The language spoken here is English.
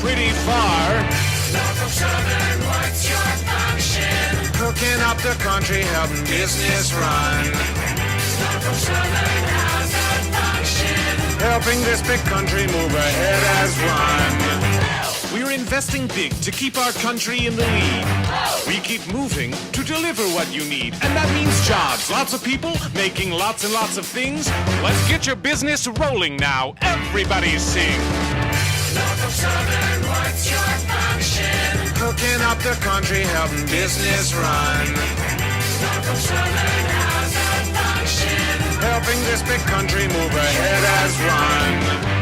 pretty far. Norfolk Southern, what's your function? Hooking up the country, helping business run. Norfolk Southern, how's that function? Helping this big country move ahead as one. We're investing big to keep our country in the lead. We keep moving to deliver what you need. And that means jobs. Lots of people making lots and lots of things. Let's get your business rolling now. Everybody sing. Norfolk Southern, what's your function? Hooking up the country, helping business run. Norfolk Southern, how's that function? Helping this big country move ahead as one.